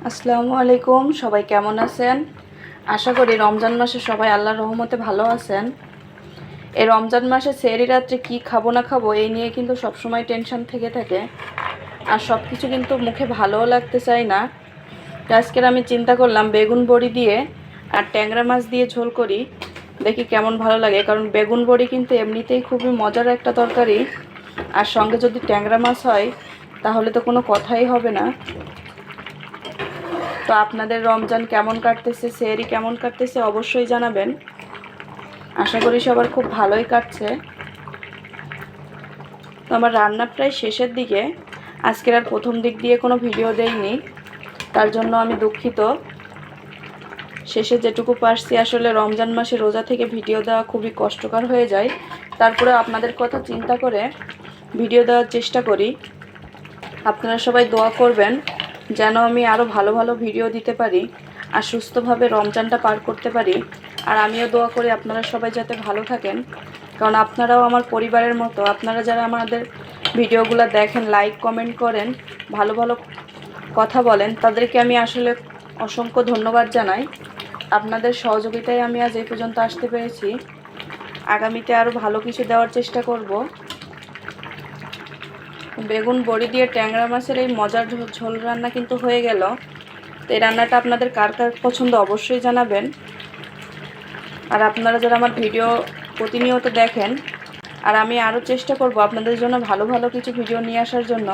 আসসালামু আলাইকুম, সবাই কেমন আছেন? আশা করি রমজান মাসে সবাই আল্লাহর রহমতে ভালো আছেন। এই রমজান মাসে সেহরি রাত্রে কি খাবো না খাবো এই নিয়ে কিন্তু সবসময় টেনশন থেকে থাকে, আর সব কিছু কিন্তু মুখে ভালোও লাগতে চায় না। তো আজকের আমি চিন্তা করলাম বেগুন বড়ি দিয়ে আর ট্যাংরা মাছ দিয়ে ঝোল করি, দেখি কেমন ভালো লাগে। কারণ বেগুন বড়ি কিন্তু এমনিতেই খুবই মজার একটা তরকারি, আর সঙ্গে যদি ট্যাংরা মাছ হয় তাহলে তো কোনো কথাই হবে না। তো আপনাদের রমজান কেমন কাটতেছে, সেহরি কেমন কাটতেছে অবশ্যই জানাবেন। আশা করি সবার খুব ভালোই কাটছে। তো আমার রান্না প্রায় শেষের দিকে, আজকের আর প্রথম দিক দিয়ে কোনো ভিডিও দেইনি, তার জন্য আমি দুঃখিত। শেষে যেটুকু পারছি, আসলে রমজান মাসে রোজা থেকে ভিডিও দেওয়া খুবই কষ্টকর হয়ে যায়, তারপরে আপনাদের কথা চিন্তা করে ভিডিও দেওয়ার চেষ্টা করি। আপনারা সবাই দোয়া করবেন যেন আমি আরও ভালো ভালো ভিডিও দিতে পারি আর সুস্থভাবে রমজানটা পার করতে পারি। আর আমিও দোয়া করি আপনারা সবাই যাতে ভালো থাকেন, কারণ আপনারাও আমার পরিবারের মতো। আপনারা যারা আমাদের ভিডিওগুলো দেখেন, লাইক কমেন্ট করেন, ভালো ভালো কথা বলেন, তাদেরকে আমি আসলে অসংখ্য ধন্যবাদ জানাই। আপনাদের সহযোগিতায় আমি আজ এই পর্যন্ত আসতে পেরেছি। আগামীতে আরও ভালো কিছু দেওয়ার চেষ্টা করব। বেগুন বড়ি দিয়ে ট্যাংরা মাছের এই মজার ঝোল রান্না কিন্তু হয়ে গেল। তো এই রান্নাটা আপনাদের কার কার পছন্দ অবশ্যই জানাবেন। আর আপনারা যারা আমার ভিডিও প্রতিনিয়ত দেখেন, আর আমি আরও চেষ্টা করব আপনাদের জন্য ভালো ভালো কিছু ভিডিও নিয়ে আসার জন্য।